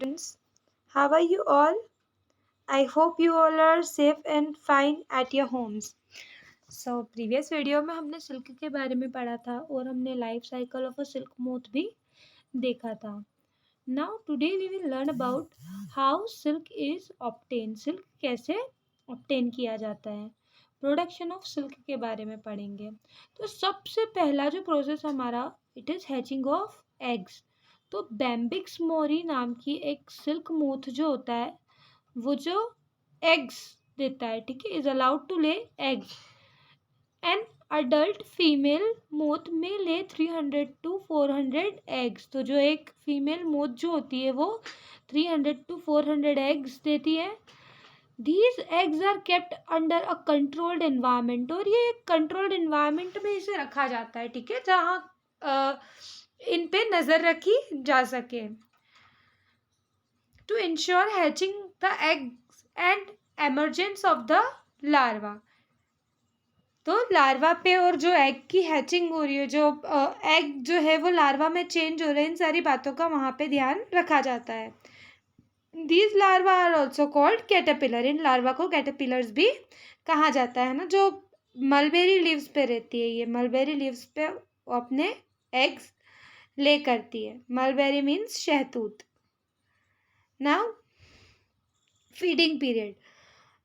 students. How are you all? I hope you all are safe and fine at your homes. So previous video में हमने silk के बारे में पढ़ा था और हमने life cycle of a silk moth भी देखा था. Now today we will learn about how silk is obtain. Silk कैसे ऑब्टेन किया जाता है. प्रोडक्शन ऑफ सिल्क के बारे में पढ़ेंगे. तो सबसे पहला जो प्रोसेस हमारा it is hatching of eggs. तो बैम्बिक्स मोरी नाम की एक सिल्क मोथ जो होता है वो जो एग्स देता है, ठीक है, is allowed to lay eggs. An adult female moth में ले 300 to 400 एग्स. तो जो एक फीमेल मोथ जो होती है वो 300 to 400 एग्स देती है. These eggs are kept under a controlled environment. और ये एक कंट्रोल्ड इन्वायरमेंट में इसे रखा जाता है, ठीक है, जहाँ इन पे नज़र रखी जा सके. To ensure hatching the eggs and emergence of the larva. तो लार्वा पे और जो एग की हैचिंग हो रही है, जो एग जो है वो लार्वा में चेंज हो रहे हैं, इन सारी बातों का वहाँ पे ध्यान रखा जाता है. These larvae are also called caterpillar. In larva को कैटरपिलर्स भी कहा जाता है ना, जो मलबेरी लीव्स पे रहती है. ये मलबेरी लीव्स पे अपने एग्स ले करती है. मलबेरी मीन्स शहतूत. Now feeding period.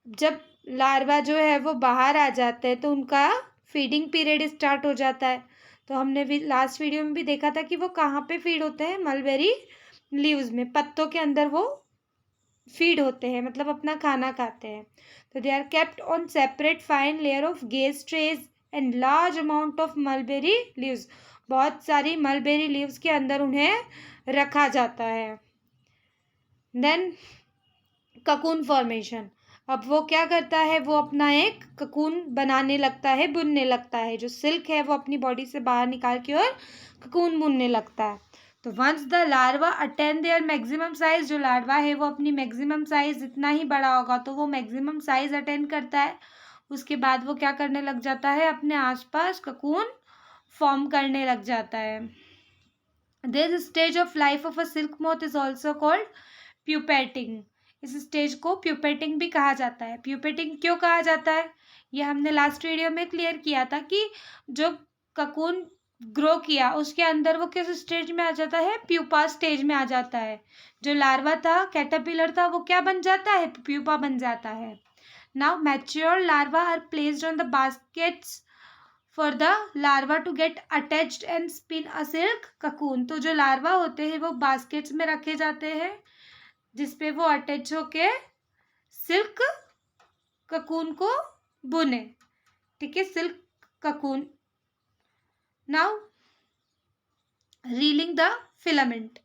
जब लार्वा जो है वो बाहर आ जाते हैं तो उनका फीडिंग पीरियड स्टार्ट हो जाता है. तो हमने भी लास्ट वीडियो में भी देखा था कि वो कहाँ पे फीड होते हैं, मलबेरी लीव्स में, पत्तों के अंदर वो फीड होते हैं, मतलब अपना खाना खाते हैं. तो they are kept on separate fine layer of gauze trays and large amount of mulberry leaves. बहुत सारी मलबेरी लीव्स के अंदर उन्हें रखा जाता है. Then cocoon formation. अब वो क्या करता है, वो अपना एक ककून बनाने लगता है, बुनने लगता है. जो सिल्क है वो अपनी बॉडी से बाहर निकाल के और ककून बुनने लगता है. तो once the larva attain their maximum size. जो लार्वा है वो अपनी मैक्सिमम साइज जितना ही बड़ा होगा तो वो मैक्सिमम साइज अटेन करता है. उसके बाद वो क्या करने लग जाता है, अपने आसपास ककून फॉर्म करने लग जाता है. This stage of life of a silk moth is also called pupating. इस स्टेज को प्यूपेटिंग भी कहा जाता है. प्यूपेटिंग क्यों कहा जाता है, ये हमने लास्ट वीडियो में क्लियर किया था कि जो ककून ग्रो किया उसके अंदर वो किस स्टेज में आ जाता है, प्यूपा स्टेज में आ जाता है. जो लार्वा था, कैटरपिलर था, वो क्या बन जाता है, प्यूपा बन जाता है. Now mature larva are placed on the baskets for the larva to get attached and spin a silk cocoon. तो जो लार्वा होते हैं वो बास्केट्स में रखे जाते हैं जिसपे वो अटैच होके सिल्क ककून को बुने, ठीक है, silk cocoon. Now reeling the filament.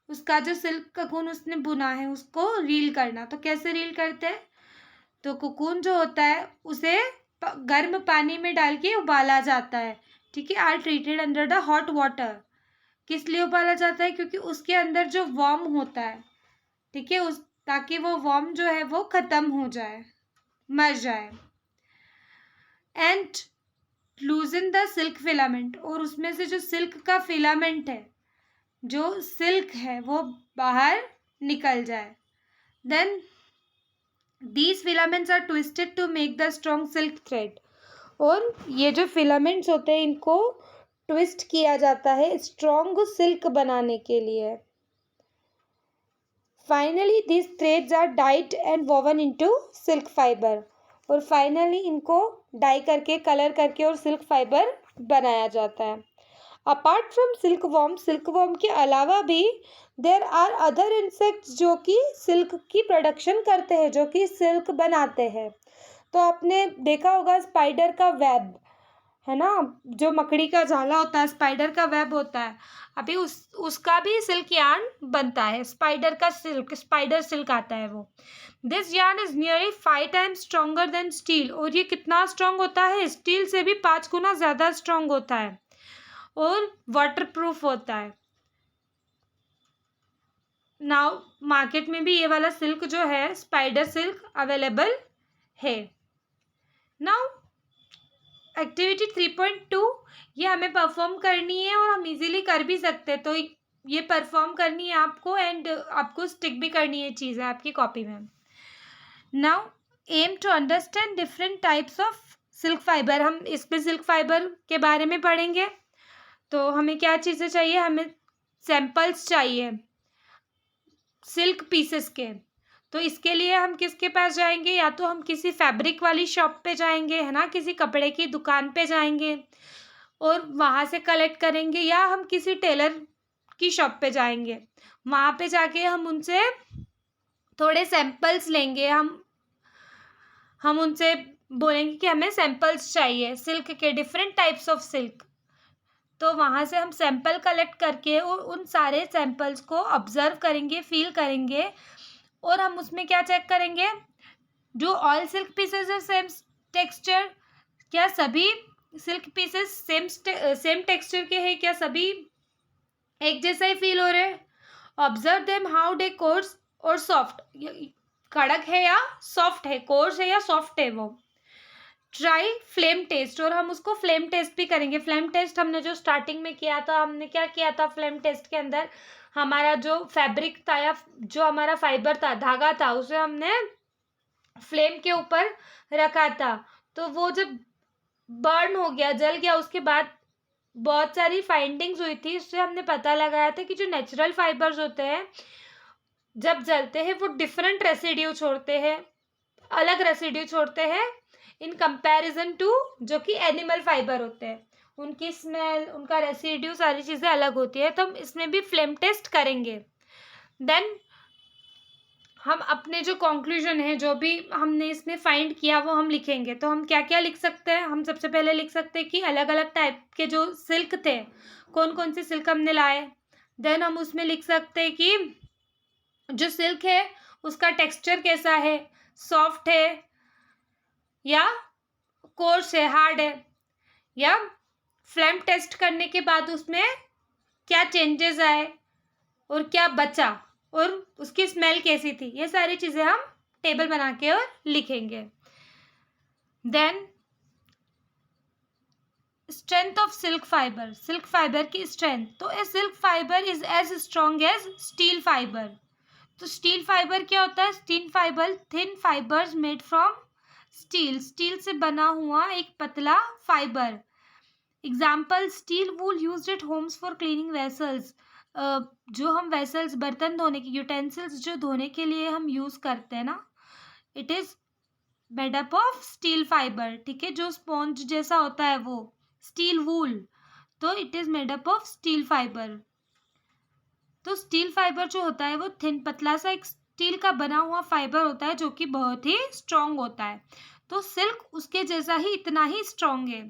उसका जो सिल्क ककून उसने बुना है उसको रील करना. तो कैसे रील करते हैं, तो ककून जो होता है उसे गर्म पानी में डाल के उबाला जाता है, ठीक है. Are treated under the hot water. किस लिए उबाला जाता है, क्योंकि उसके अंदर जो वर्म होता है, ठीक है, उस ताकि वो वर्म जो है वो खत्म हो जाए, मर जाए. And लूजन the silk filament. और उसमें से जो सिल्क का फिलामेंट है, जो सिल्क है वो बाहर निकल जाए. Then these filaments are twisted to make the strong silk thread. और ये जो फिलामेंट्स होते हैं इनको ट्विस्ट किया जाता है स्ट्रॉन्ग सिल्क बनाने के लिए. Finally this threads are dyed and woven into silk fibre. और फाइनली इनको डाई करके, कलर करके और सिल्क फाइबर बनाया जाता है. अपार्ट फ्रॉम सिल्क वॉर्म के अलावा भी देर आर अदर इंसेक्ट्स जो कि सिल्क की प्रोडक्शन करते हैं, जो कि सिल्क बनाते हैं. तो आपने देखा होगा स्पाइडर का वेब है ना, जो मकड़ी का जाला होता है, स्पाइडर का वेब होता है. अभी उसका भी सिल्क यार्न बनता है. स्पाइडर का सिल्क, स्पाइडर सिल्क आता है वो. This yarn is nearly 5 times stronger than steel. और ये कितना स्ट्रॉन्ग होता है, स्टील से भी 5 गुना ज़्यादा स्ट्रॉन्ग होता है और वाटरप्रूफ होता है. नाउ मार्केट में भी ये वाला सिल्क जो है स्पाइडर सिल्क अवेलेबल है. नाउ एक्टिविटी 3.2 ये हमें परफॉर्म करनी है और हम इजीली कर भी सकते हैं. तो ये परफॉर्म करनी है आपको, एंड आपको स्टिक भी करनी है चीज़ें आपकी कॉपी में. Now aim to understand different types of silk fibre. हम इसमें सिल्क फाइबर के बारे में पढ़ेंगे. तो हमें क्या चीज़ें चाहिए, हमें सैम्पल्स चाहिए सिल्क पीसेस के. तो इसके लिए हम किसके पास जाएंगे, या तो हम किसी फैब्रिक वाली शॉप पे जाएंगे, है ना, किसी कपड़े की दुकान पे जाएंगे और वहाँ से कलेक्ट करेंगे, या हम किसी टेलर की शॉप पे जाएंगे. वहाँ पे जाके हम उनसे थोड़े सैम्पल्स लेंगे. हम उनसे बोलेंगे कि हमें सैम्पल्स चाहिए सिल्क के, डिफरेंट टाइप्स ऑफ सिल्क. तो वहाँ से हम सैंपल कलेक्ट करके उन सारे सैंपल्स को ऑब्जर्व करेंगे, फील करेंगे, और हम उसमें क्या चेक करेंगे, do all silk pieces have same texture. क्या सभी सिल्क पीसेस सेम टेक्सचर के हैं, क्या सभी एक जैसा ही फील हो रहे हैं. Observe them how they course और सॉफ्ट, कड़क है या सॉफ्ट है, कोर्स है या सॉफ्ट है वो. ट्राई फ्लेम टेस्ट, और हम उसको फ्लेम टेस्ट भी करेंगे. फ्लेम टेस्ट हमने जो स्टार्टिंग में किया था, हमने क्या किया था फ्लेम टेस्ट के अंदर, हमारा जो फैब्रिक था या जो हमारा फाइबर था, धागा था, उसे हमने फ्लेम के ऊपर रखा था. तो वो जब बर्न हो गया, जल गया, उसके बाद बहुत सारी फाइंडिंग्स हुई थी. इससे हमने पता लगाया था कि जो नेचुरल फाइबर्स होते हैं जब जलते हैं वो डिफरेंट रेसिड्यू छोड़ते हैं, अलग रेसिड्यू छोड़ते हैं इन कंपैरिजन टू जो कि एनिमल फाइबर होते हैं. उनकी स्मेल, उनका रेसिड्यू, सारी चीज़ें अलग होती है. तो हम इसमें भी फ्लेम टेस्ट करेंगे. देन हम अपने जो कंक्लूजन है, जो भी हमने इसमें फाइंड किया, वो हम लिखेंगे. तो हम क्या क्या लिख सकते हैं, हम सबसे पहले लिख सकते हैं कि अलग अलग टाइप के जो सिल्क थे, कौन कौन से सिल्क हमने लाए. देन हम उसमें लिख सकते हैं कि जो सिल्क है उसका टेक्सचर कैसा है, सॉफ्ट है या कोर्स है, हार्ड है, या फ्लेम टेस्ट करने के बाद उसमें क्या चेंजेस आए और क्या बचा और उसकी स्मेल कैसी थी. ये सारी चीज़ें हम टेबल बना के और लिखेंगे. Then strength of silk fibre, silk fibre की स्ट्रेंथ. तो a silk fibre is as strong as steel fibre. तो स्टील फाइबर क्या होता है, steel fibre thin fibres made from steel, steel से बना हुआ एक पतला fibre. Example steel wool used at homes for cleaning vessels. जो हम वेसल्स, बर्तन धोने की यूटेंसिल्स जो धोने के लिए हम यूज़ करते हैं ना, it is made up of steel fibre. ठीक है, जो स्पॉन्ज जैसा होता है वो स्टील वूल, तो it is made up of steel fibre. तो स्टील फाइबर जो होता है वो थिन, पतला सा एक स्टील का बना हुआ फाइबर होता है जो कि बहुत ही स्ट्रॉन्ग होता है. तो सिल्क उसके जैसा ही, इतना ही स्ट्रॉन्ग है.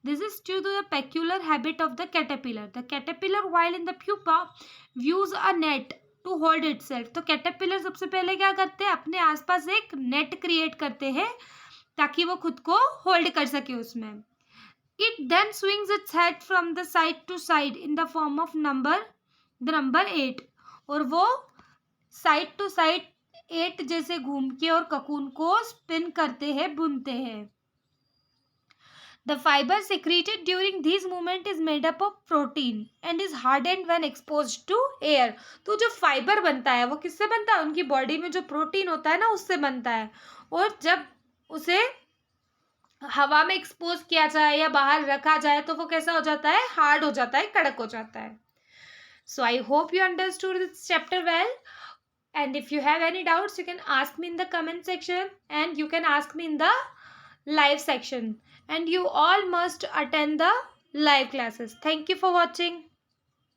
This is due to the peculiar habit of the caterpillar. The caterpillar while in the pupa weaves a net to hold itself. तो कैटरपिलर सबसे पहले क्या करते हैं, अपने आसपास एक नेट क्रिएट करते हैं ताकि वो खुद को होल्ड कर सके उसमें. It then swings its head from the side to side in the form of number 8. और वो साइड टू साइड 8 जैसे घूम के और ककून को स्पिन करते हैं, बुनते हैं. The fiber secreted during these movement is made up of protein and is hardened when exposed to air. तो जो फाइबर बनता है वो किससे बनता है, उनकी बॉडी में जो प्रोटीन होता है ना, उससे बनता है. और जब उसे हवा में एक्सपोज किया जाए या बाहर रखा जाए तो वो कैसा हो जाता है, हार्ड हो जाता है, कड़क हो जाता है. So I hope you understood this chapter well. And if you have any doubts, you can ask me in the comment section and you can ask me in the live section. And you all must attend the live classes. Thank you for watching.